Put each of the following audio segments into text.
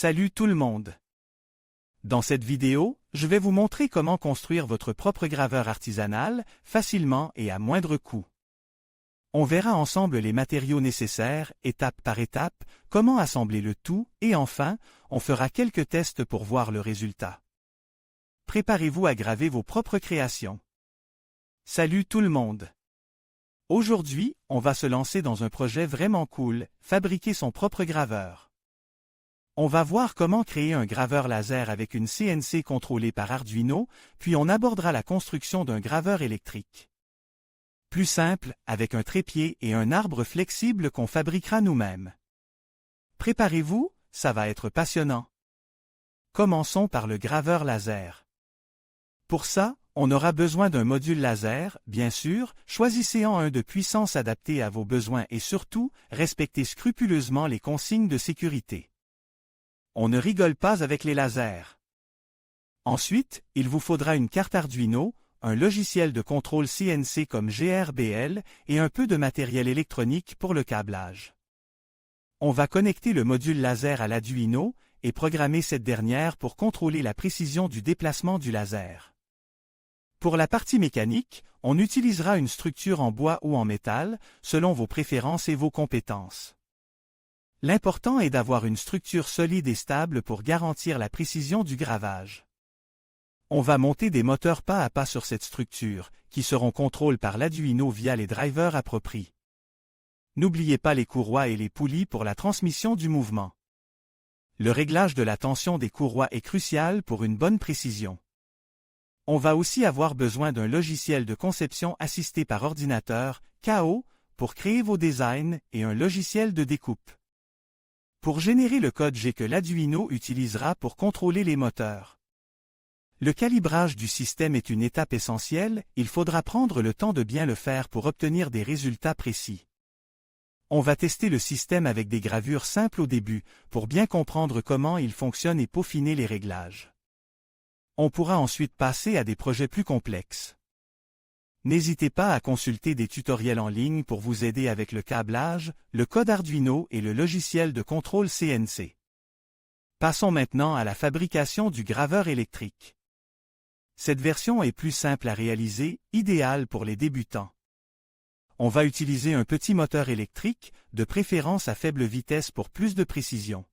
Salut tout le monde! Dans cette vidéo, je vais vous montrer comment construire votre propre graveur artisanal, facilement et à moindre coût. On verra ensemble les matériaux nécessaires, étape par étape, comment assembler le tout, et enfin, on fera quelques tests pour voir le résultat. Préparez-vous à graver vos propres créations. Salut tout le monde! Aujourd'hui, on va se lancer dans un projet vraiment cool, fabriquer son propre graveur. On va voir comment créer un graveur laser avec une CNC contrôlée par Arduino, puis on abordera la construction d'un graveur électrique. Plus simple, avec un trépied et un arbre flexible qu'on fabriquera nous-mêmes. Préparez-vous, ça va être passionnant. Commençons par le graveur laser. Pour ça, on aura besoin d'un module laser, bien sûr, choisissez-en un de puissance adaptée à vos besoins et surtout, respectez scrupuleusement les consignes de sécurité. On ne rigole pas avec les lasers. Ensuite, il vous faudra une carte Arduino, un logiciel de contrôle CNC comme GRBL et un peu de matériel électronique pour le câblage. On va connecter le module laser à l'Arduino et programmer cette dernière pour contrôler la précision du déplacement du laser. Pour la partie mécanique, on utilisera une structure en bois ou en métal, selon vos préférences et vos compétences. L'important est d'avoir une structure solide et stable pour garantir la précision du gravage. On va monter des moteurs pas à pas sur cette structure, qui seront contrôlés par l'Arduino via les drivers appropriés. N'oubliez pas les courroies et les poulies pour la transmission du mouvement. Le réglage de la tension des courroies est crucial pour une bonne précision. On va aussi avoir besoin d'un logiciel de conception assisté par ordinateur, KO, pour créer vos designs et un logiciel de découpe. Pour générer le code G que l'Arduino utilisera pour contrôler les moteurs. Le calibrage du système est une étape essentielle, il faudra prendre le temps de bien le faire pour obtenir des résultats précis. On va tester le système avec des gravures simples au début, pour bien comprendre comment il fonctionne et peaufiner les réglages. On pourra ensuite passer à des projets plus complexes. N'hésitez pas à consulter des tutoriels en ligne pour vous aider avec le câblage, le code Arduino et le logiciel de contrôle CNC. Passons maintenant à la fabrication du graveur électrique. Cette version est plus simple à réaliser, idéale pour les débutants. On va utiliser un petit moteur électrique, de préférence à faible vitesse pour plus de précision.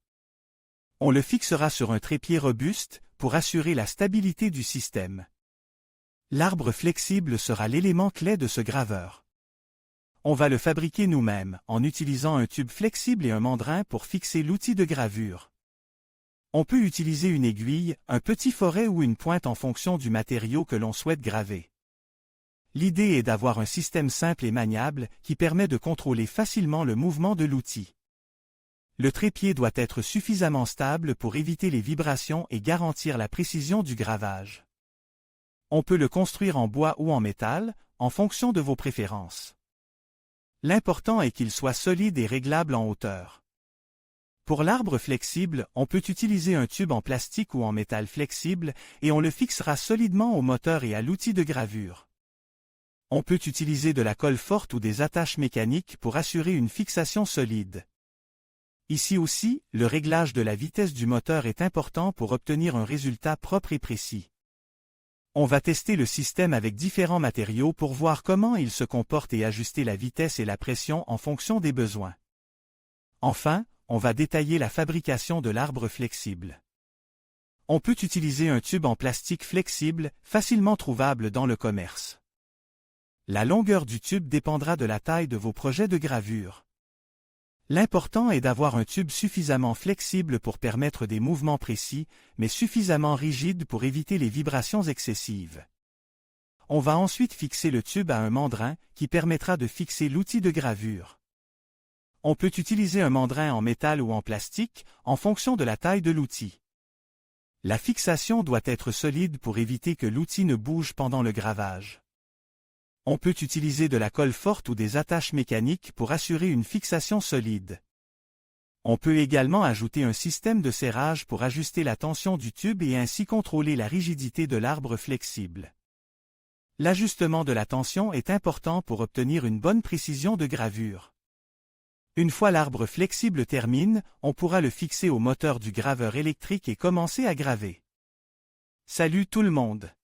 On le fixera sur un trépied robuste pour assurer la stabilité du système. L'arbre flexible sera l'élément clé de ce graveur. On va le fabriquer nous-mêmes, en utilisant un tube flexible et un mandrin pour fixer l'outil de gravure. On peut utiliser une aiguille, un petit foret ou une pointe en fonction du matériau que l'on souhaite graver. L'idée est d'avoir un système simple et maniable qui permet de contrôler facilement le mouvement de l'outil. Le trépied doit être suffisamment stable pour éviter les vibrations et garantir la précision du gravage. On peut le construire en bois ou en métal, en fonction de vos préférences. L'important est qu'il soit solide et réglable en hauteur. Pour l'arbre flexible, on peut utiliser un tube en plastique ou en métal flexible et on le fixera solidement au moteur et à l'outil de gravure. On peut utiliser de la colle forte ou des attaches mécaniques pour assurer une fixation solide. Ici aussi, le réglage de la vitesse du moteur est important pour obtenir un résultat propre et précis. On va tester le système avec différents matériaux pour voir comment il se comporte et ajuster la vitesse et la pression en fonction des besoins. Enfin, on va détailler la fabrication de l'arbre flexible. On peut utiliser un tube en plastique flexible, facilement trouvable dans le commerce. La longueur du tube dépendra de la taille de vos projets de gravure. L'important est d'avoir un tube suffisamment flexible pour permettre des mouvements précis, mais suffisamment rigide pour éviter les vibrations excessives. On va ensuite fixer le tube à un mandrin qui permettra de fixer l'outil de gravure. On peut utiliser un mandrin en métal ou en plastique, en fonction de la taille de l'outil. La fixation doit être solide pour éviter que l'outil ne bouge pendant le gravage. On peut utiliser de la colle forte ou des attaches mécaniques pour assurer une fixation solide. On peut également ajouter un système de serrage pour ajuster la tension du tube et ainsi contrôler la rigidité de l'arbre flexible. L'ajustement de la tension est important pour obtenir une bonne précision de gravure. Une fois l'arbre flexible termine, on pourra le fixer au moteur du graveur électrique et commencer à graver. Salut tout le monde!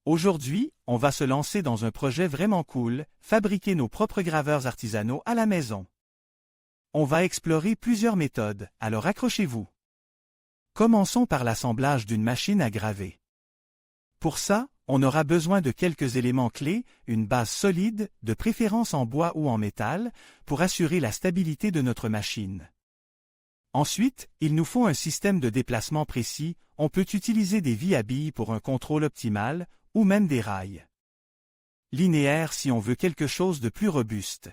Aujourd'hui, on va se lancer dans un projet vraiment cool, fabriquer nos propres graveurs artisanaux à la maison. On va explorer plusieurs méthodes, alors accrochez-vous. Commençons par l'assemblage d'une machine à graver. Pour ça, on aura besoin de quelques éléments clés, une base solide, de préférence en bois ou en métal, pour assurer la stabilité de notre machine. Ensuite, il nous faut un système de déplacement précis, on peut utiliser des vis à billes pour un contrôle optimal, ou même des rails. Linéaires si on veut quelque chose de plus robuste.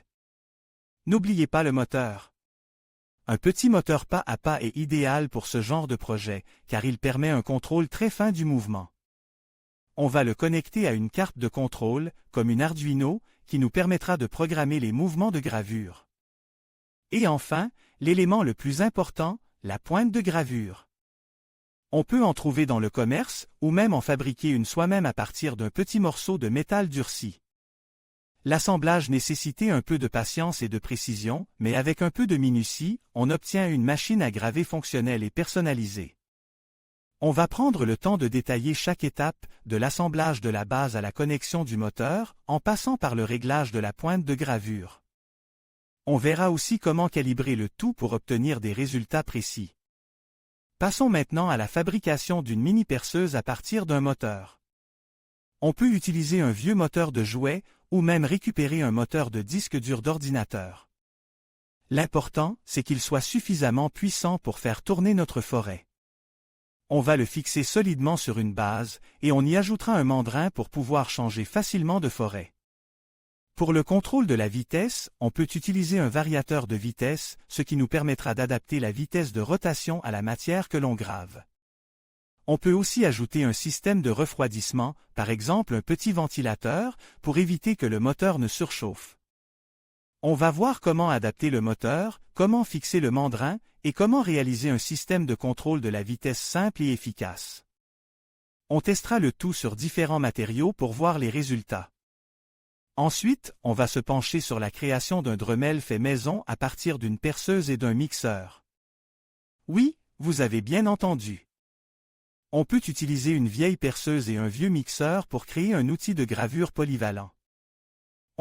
N'oubliez pas le moteur. Un petit moteur pas à pas est idéal pour ce genre de projet, car il permet un contrôle très fin du mouvement. On va le connecter à une carte de contrôle, comme une Arduino, qui nous permettra de programmer les mouvements de gravure. Et enfin, l'élément le plus important, la pointe de gravure. On peut en trouver dans le commerce, ou même en fabriquer une soi-même à partir d'un petit morceau de métal durci. L'assemblage nécessitait un peu de patience et de précision, mais avec un peu de minutie, on obtient une machine à graver fonctionnelle et personnalisée. On va prendre le temps de détailler chaque étape, de l'assemblage de la base à la connexion du moteur, en passant par le réglage de la pointe de gravure. On verra aussi comment calibrer le tout pour obtenir des résultats précis. Passons maintenant à la fabrication d'une mini-perceuse à partir d'un moteur. On peut utiliser un vieux moteur de jouet, ou même récupérer un moteur de disque dur d'ordinateur. L'important, c'est qu'il soit suffisamment puissant pour faire tourner notre forêt. On va le fixer solidement sur une base, et on y ajoutera un mandrin pour pouvoir changer facilement de forêt. Pour le contrôle de la vitesse, on peut utiliser un variateur de vitesse, ce qui nous permettra d'adapter la vitesse de rotation à la matière que l'on grave. On peut aussi ajouter un système de refroidissement, par exemple un petit ventilateur, pour éviter que le moteur ne surchauffe. On va voir comment adapter le moteur, comment fixer le mandrin, et comment réaliser un système de contrôle de la vitesse simple et efficace. On testera le tout sur différents matériaux pour voir les résultats. Ensuite, on va se pencher sur la création d'un Dremel fait maison à partir d'une perceuse et d'un mixeur. Oui, vous avez bien entendu. On peut utiliser une vieille perceuse et un vieux mixeur pour créer un outil de gravure polyvalent.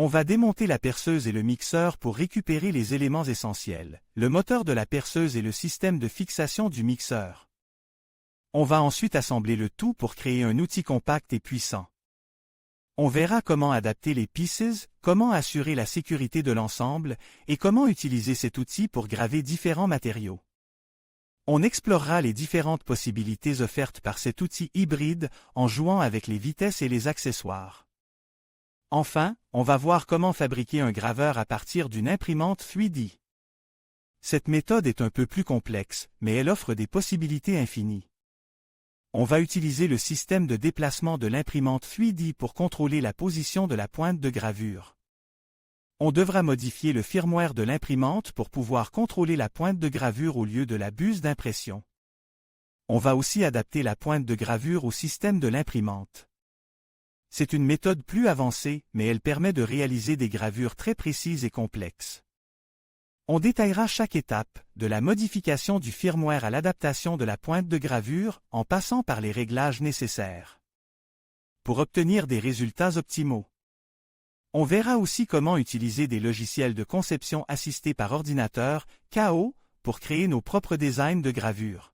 On va démonter la perceuse et le mixeur pour récupérer les éléments essentiels, le moteur de la perceuse et le système de fixation du mixeur. On va ensuite assembler le tout pour créer un outil compact et puissant. On verra comment adapter les pieces, comment assurer la sécurité de l'ensemble, et comment utiliser cet outil pour graver différents matériaux. On explorera les différentes possibilités offertes par cet outil hybride en jouant avec les vitesses et les accessoires. Enfin, on va voir comment fabriquer un graveur à partir d'une imprimante 3D. Cette méthode est un peu plus complexe, mais elle offre des possibilités infinies. On va utiliser le système de déplacement de l'imprimante 3D pour contrôler la position de la pointe de gravure. On devra modifier le firmware de l'imprimante pour pouvoir contrôler la pointe de gravure au lieu de la buse d'impression. On va aussi adapter la pointe de gravure au système de l'imprimante. C'est une méthode plus avancée, mais elle permet de réaliser des gravures très précises et complexes. On détaillera chaque étape, de la modification du firmware à l'adaptation de la pointe de gravure, en passant par les réglages nécessaires. Pour obtenir des résultats optimaux. On verra aussi comment utiliser des logiciels de conception assistés par ordinateur, KO, pour créer nos propres designs de gravure.